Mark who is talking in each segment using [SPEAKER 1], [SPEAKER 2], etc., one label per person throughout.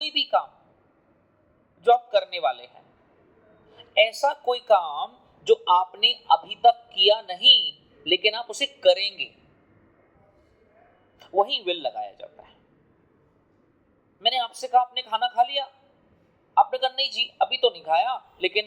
[SPEAKER 1] कोई भी काम जो आप करने वाले हैं, ऐसा कोई काम जो आपने अभी तक किया नहीं लेकिन आप उसे करेंगे, वही विल लगाया जाता है। मैंने आपसे कहा आपने खाना खा लिया, आपने कहा नहीं जी अभी तो नहीं खाया, लेकिन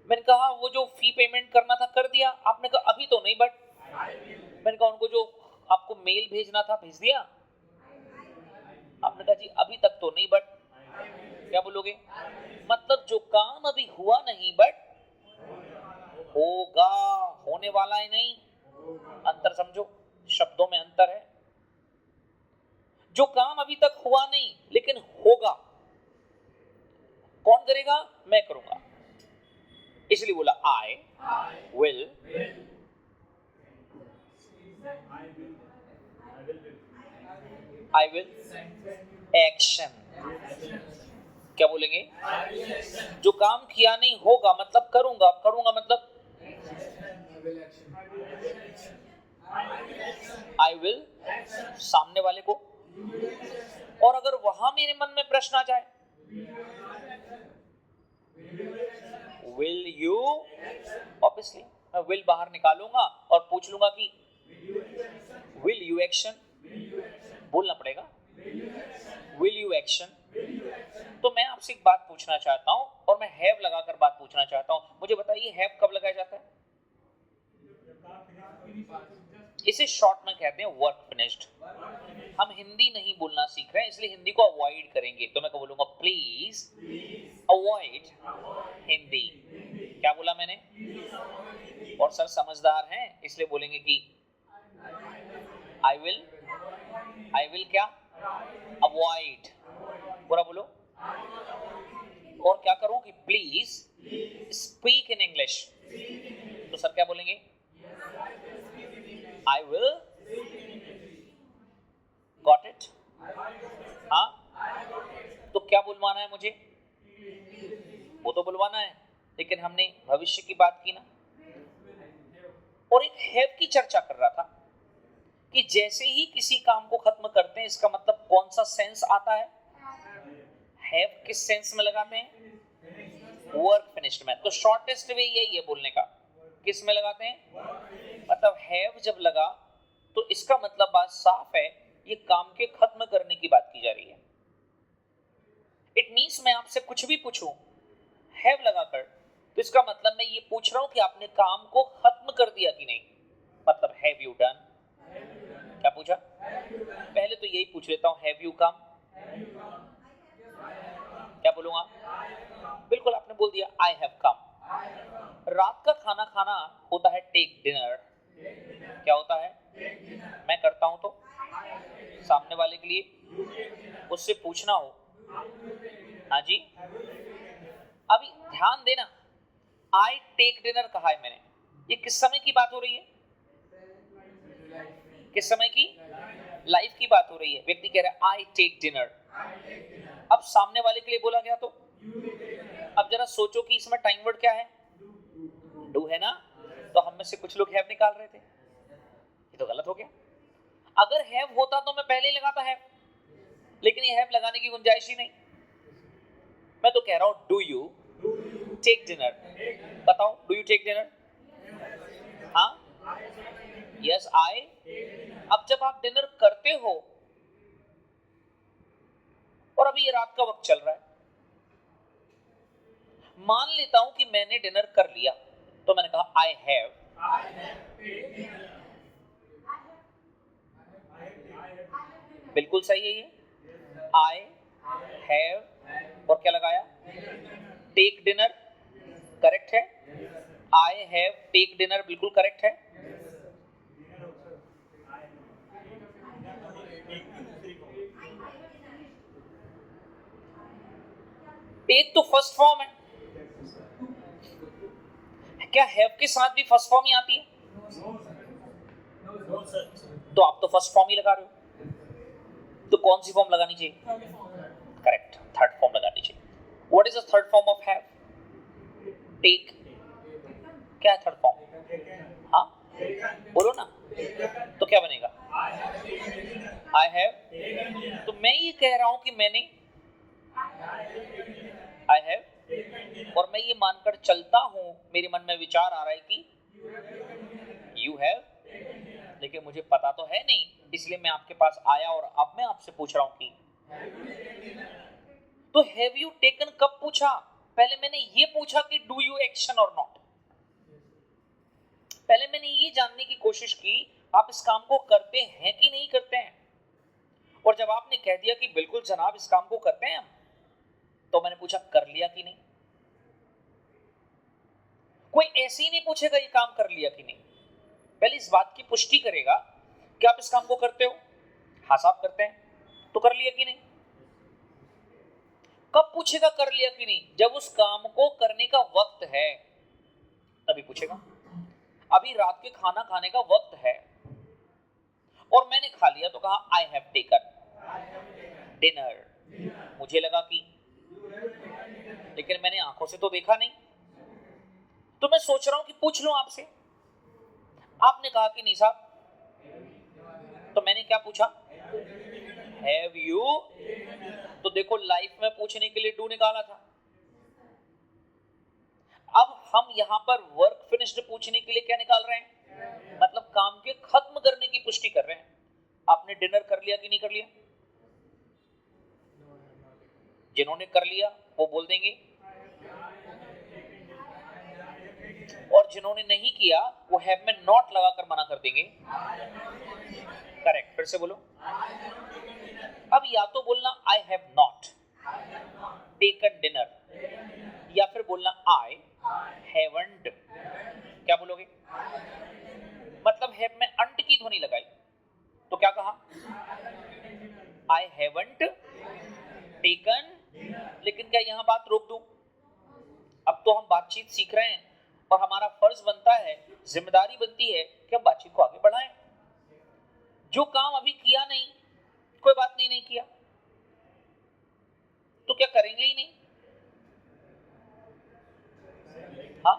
[SPEAKER 1] मैंने कहा वो जो फी पेमेंट करना था कर दिया, आपने कहा अभी तो नहीं, बट मैंने कहा उनको जो आपको मेल भेजना था भेज दिया, आपने कहा जी अभी तक तो नहीं, बट क्या बोलोगे? मतलब जो काम अभी हुआ नहीं बट होगा, होने वाला है नहीं। अंतर समझो, शब्दों में अंतर है। जो काम अभी तक हुआ नहीं लेकिन होगा, कौन करेगा? मैं करूंगा, इसलिए बोला आई विल एक्शन। क्या बोलेंगे? जो काम किया नहीं होगा मतलब करूंगा, करूंगा मतलब आई विल सामने वाले को। और अगर वहां मेरे मन में प्रश्न आ जाए, विल यू, ऑब्वियसली मैं विल बाहर निकालूंगा और पूछ लूंगा कि विल यू एक्शन, बोलना पड़ेगा विल यू एक्शन। तो मैं आपसे एक बात पूछना चाहता हूं और मैं हैव लगाकर बात पूछना चाहता हूं, मुझे बताइए हैव कब लगाया जाता है? इसे शॉर्ट में कहते हैं वर्क फिनिश्ड। हम हिंदी नहीं बोलना सीख रहे हैं इसलिए हिंदी को अवॉइड करेंगे, तो मैं क्या बोलूंगा? Please avoid Hindi. क्या बोला मैंने? और सर समझदार हैं इसलिए बोलेंगे कि आई विल क्या? अवॉइड। पूरा बोलो। और क्या करूं कि प्लीज स्पीक इन इंग्लिश, तो सर क्या बोलेंगे? I will. Got it? हाँ, तो क्या बुलवाना है मुझे? वो तो बुलवाना है, लेकिन हमने भविष्य की बात की ना, और एक हैव की चर्चा कर रहा था कि जैसे ही किसी काम को खत्म करते हैं इसका मतलब कौन सा सेंस आता है? हैव किस सेंस में लगाते हैं? वर्क फिनिश्ड में। तो शॉर्टेस्ट वे यही है बोलने का, किस में लगाते हैं? मतलब हैव जब लगा तो इसका मतलब बात साफ है, ये काम के खत्म करने की बात की जा रही है। इट मींस मैं आपसे कुछ भी पूछूं हैव लगाकर, तो इसका मतलब मैं ये पूछ रहा हूं कि आपने काम को खत्म कर दिया कि नहीं, मतलब हैव यू डन। क्या पूछा? पहले तो यही पूछ लेता हूं, हैव यू कम? क्या बोलूंगा? बिल्कुल आपने बोल दिया आई हैव कम। रात का खाना खाना होता है टेक डिनर। क्या होता है? मैं करता हूं तो सामने वाले के लिए उससे पूछना हो, हाँ जी। अभी ध्यान देना, आई टेक डिनर कहा है मैंने, ये किस समय की बात हो रही है? किस समय की? लाइफ की बात हो रही है। व्यक्ति कह रहा है आई टेक डिनर, अब सामने वाले के लिए बोला गया तो अब जरा सोचो कि इसमें टाइम वर्ड क्या है? डू है ना, तो हम में से कुछ लोग हैव निकाल रहे थे, ये तो गलत हो गया। अगर हैव होता तो मैं पहले ही लगाता हैव, लेकिन ये हैव लगाने की गुंजाइश ही नहीं। मैं तो कह रहा हूं डू यू टेक डिनर। बताओ डू यू टेक डिनर? हाँ, यस आई। अब जब आप डिनर करते हो और अभी ये रात का वक्त चल रहा है, मान लेता हूं कि मैंने डिनर कर लिया, तो मैंने कहा आई हैव। बिल्कुल सही है ये, आई हैव और क्या लगाया? Take dinner. करेक्ट है, आई हैव टेक डिनर बिल्कुल करेक्ट है। टेक तो फर्स्ट फॉर्म है, क्या हैव के साथ भी फर्स्ट फॉर्म ही आती है? तो आप तो फर्स्ट फॉर्म ही लगा रहे हो, तो कौन सी फॉर्म लगानी चाहिए? करेक्ट, थर्ड फॉर्म लगानी चाहिए। What is the third form of have? Take. क्या है थर्ड फॉर्म? हाँ बोलो ना, तो क्या बनेगा? आई हैव, तो मैं ये कह रहा हूं कि मैंने, आई हैव, और मैं ये मानकर चलता हूं, मेरे मन में विचार आ रहा है कि यू हैव, लेकिन मुझे पता तो है नहीं, इसलिए मैं आपके पास आया और अब मैं आपसे पूछ रहा हूं कि तो हैव यू टेकन कब पूछा? पहले मैंने ये पूछा कि डू यू एक्शन और नॉट। पहले मैंने ये जानने की कोशिश की आप इस काम को करते हैं कि नहीं करते हैं, और जब आपने कह दिया कि बिल्कुल जनाब इस काम को करते हैं हम, तो मैंने पूछा कर लिया कि नहीं। कोई ऐसे ही नहीं पूछेगा ये काम कर लिया कि नहीं, पहले इस बात की पुष्टि करेगा कि आप इस काम को करते हो। हाँ साहब करते हैं, तो कर लिया कि नहीं। कब पूछेगा कर लिया कि नहीं? जब उस काम को करने का वक्त है तभी पूछेगा। अभी रात के खाना खाने का वक्त है और मैंने खा लिया तो कहा आई हैव टेकन डिनर। मुझे लगा कि, लेकिन मैंने आंखों से तो देखा नहीं, तो मैं सोच रहा हूं कि पूछ लूं आपसे। आपने कहा कि नहीं साहब, तो मैंने क्या पूछा? Have you. तो देखो लाइफ में पूछने के लिए डू निकाला था। अब हम यहां पर वर्क फिनिश्ड पूछने के लिए क्या निकाल रहे हैं? मतलब काम के खत्म करने की पुष्टि कर रहे हैं। आपने डिनर कर लिया कि नहीं कर लिया? जिन्होंने कर लिया वो बोल देंगे, और जिन्होंने नहीं किया वो हैव में नॉट लगाकर मना कर देंगे। करेक्ट, फिर से बोलो। अब या तो बोलना I have not taken dinner, या फिर बोलना आई हैवंट। क्या बोलोगे? मतलब हैव में अंट की ध्वनि लगाई, तो क्या कहा? I haven't taken. लेकिन क्या यहां बात रोक दूं? अब तो हम बातचीत सीख रहे हैं और हमारा फर्ज बनता है, जिम्मेदारी बनती है कि हम बातचीत को आगे बढ़ाएं। जो काम अभी किया नहीं, कोई बात नहीं किया, तो क्या करेंगे ही नहीं? हाँ,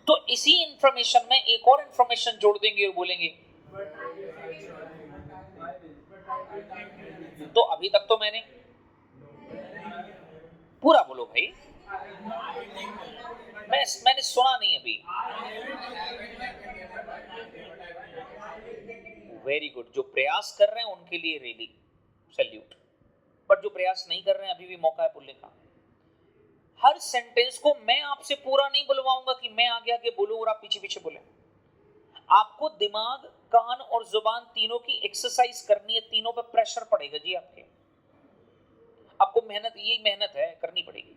[SPEAKER 1] तो इसी इंफॉर्मेशन में एक और इंफॉर्मेशन जोड़ देंगे और बोलेंगे तो अभी तक तो मैंने पूरा बोलो भाई, मैंने सुना नहीं अभी। वेरी गुड, जो प्रयास कर रहे हैं उनके लिए रियली सैल्यूट, बट जो प्रयास नहीं कर रहे हैं अभी भी मौका है बोलने का। हर सेंटेंस को मैं आपसे पूरा नहीं बुलवाऊंगा कि मैं आगे आगे बोलूं और आप पीछे पीछे बोले। आपको दिमाग, कान और जुबान तीनों की एक्सरसाइज करनी है, तीनों पे प्रेशर पड़ेगा जी आपको मेहनत, यही मेहनत है, करनी पड़ेगी।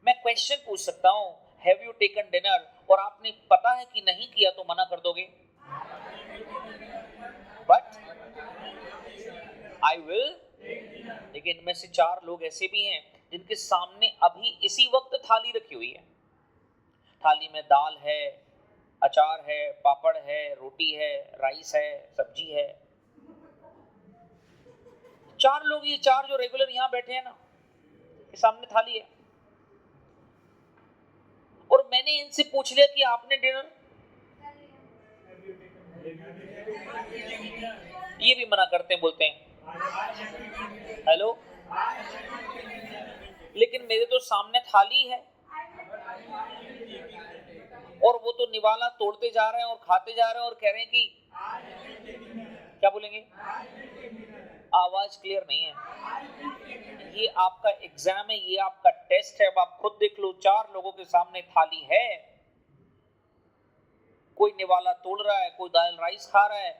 [SPEAKER 1] मैं क्वेश्चन पूछ सकता हूं हैव यू टेकन डिनर, और आपने पता है कि नहीं किया तो मना कर दोगे, बट आई विल। लेकिन इनमें से 4 लोग ऐसे भी हैं जिनके सामने अभी इसी वक्त थाली रखी हुई है। थाली में दाल है, अचार है, पापड़ है, रोटी है, राइस है, सब्जी है। 4 लोग, ये 4 जो रेगुलर यहां बैठे हैं ना, ये सामने थाली है, और मैंने इनसे पूछ लिया कि आपने डिनर, ये भी मना करते हैं, बोलते हैं हेलो, लेकिन मेरे तो सामने थाली है और वो तो निवाला तोड़ते जा रहे हैं और खाते जा रहे हैं और कह रहे हैं कि क्या बोलेंगे? आवाज क्लियर नहीं है। ये आपका एग्जाम है, ये आपका टेस्ट है। अब आप खुद देख लो, 4 लोगों के सामने थाली है, कोई निवाला तोड़ रहा है, कोई दाल राइस खा रहा है,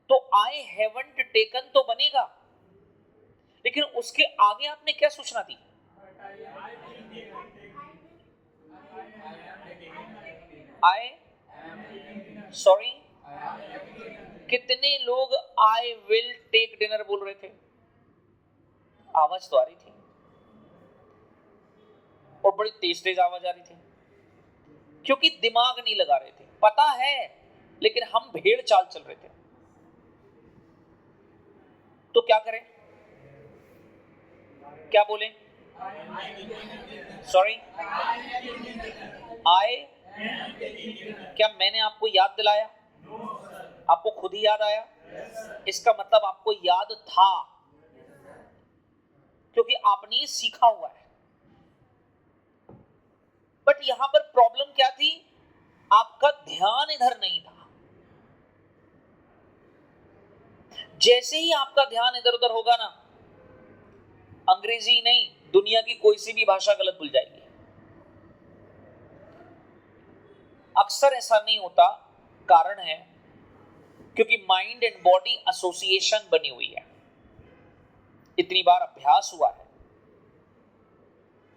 [SPEAKER 1] तो आई हैवंट टेकन तो बनेगा, लेकिन उसके आगे आपने क्या सूचना दी? आई सॉरी। कितने लोग आई विल टेक डिनर बोल रहे थे? आवाज तो आ रही थी और बड़ी तेज तेज आवाज आ रही थी, क्योंकि दिमाग नहीं लगा रहे थे। पता है, लेकिन हम भेड़ चाल चल रहे थे। तो क्या करें? क्या बोलें? सॉरी, आई। क्या मैंने आपको याद दिलाया? आपको खुद ही याद आया? इसका मतलब आपको याद था, क्योंकि आपने ये सीखा हुआ है। बट यहां पर प्रॉब्लम क्या थी? आपका ध्यान इधर नहीं था। जैसे ही आपका ध्यान इधर उधर होगा ना, अंग्रेजी नहीं, दुनिया की कोई सी भी भाषा गलत भूल जाएगी। अक्सर ऐसा नहीं होता, कारण है क्योंकि माइंड एंड बॉडी एसोसिएशन बनी हुई है। इतनी बार अभ्यास हुआ है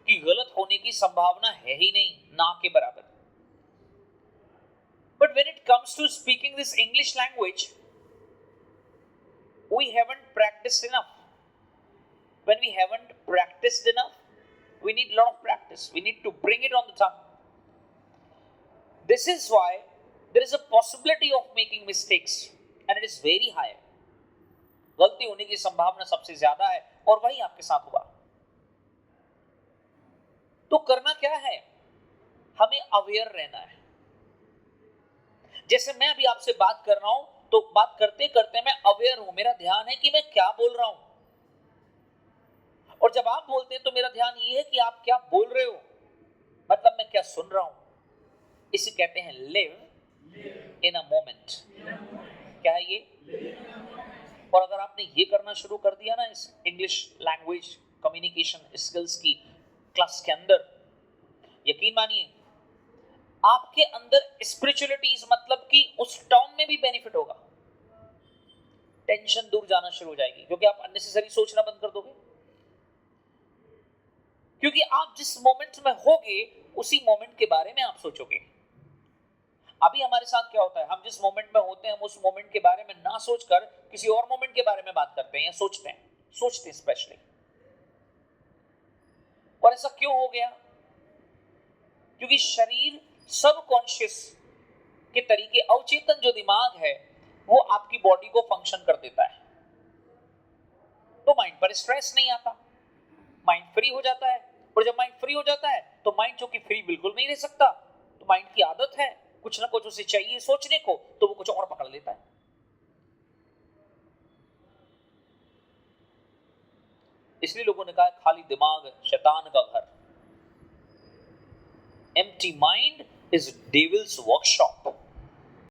[SPEAKER 1] कि गलत होने की संभावना है ही नहीं, ना के बराबर। But when it comes to speaking this English language, we haven't practiced enough. When we haven't practiced enough, we need a lot of practice. We need to bring it on the tongue. This is why there is a possibility of making mistakes, and it is very high. गलती होने की संभावना सबसे ज्यादा है, और वही आपके साथ हुआ। तो करना क्या है? हमें अवेयर रहना है। जैसे मैं अभी आपसे बात कर रहा हूं, तो बात करते करते मैं अवेयर हूं, मेरा ध्यान है कि मैं क्या बोल रहा हूं। और जब आप बोलते हैं तो मेरा ध्यान ये है कि आप क्या बोल रहे हो, मतलब मैं क्या सुन रहा हूं। इसे कहते हैं लिव इन अ मोमेंट। क्या है ये? और अगर आपने ये करना शुरू कर दिया ना इस इंग्लिश लैंग्वेज कम्युनिकेशन स्किल्स की क्लास के अंदर, यकीन मानिए आपके अंदर स्पिरिचुअलिटी मतलब कि उस टर्म में भी बेनिफिट होगा। टेंशन दूर जाना शुरू हो जाएगी, क्योंकि आप अननेसेसरी सोचना बंद कर दोगे। क्योंकि आप जिस मोमेंट में होगे उसी मोमेंट के बारे में आप सोचोगे। अभी हमारे साथ क्या होता है, हम जिस मोमेंट में होते हैं हम उस मोमेंट के बारे में ना सोचकर किसी और मोमेंट के बारे में बात करते हैं या सोचते हैं स्पेशली। और ऐसा क्यों हो गया? क्योंकि शरीर सबकॉन्शियस के तरीके, अवचेतन जो दिमाग है वो आपकी बॉडी को फंक्शन कर देता है। तो माइंड पर स्ट्रेस नहीं आता, माइंड फ्री हो जाता है। और जब माइंड फ्री हो जाता है तो माइंड जो कि फ्री बिल्कुल नहीं रह सकता, तो माइंड की आदत है कुछ ना कुछ उसे चाहिए सोचने को, तो वो कुछ और पकड़ लेता है। इसलिए लोगों ने कहा खाली दिमाग शैतान का घर। Empty mind is devil's workshop.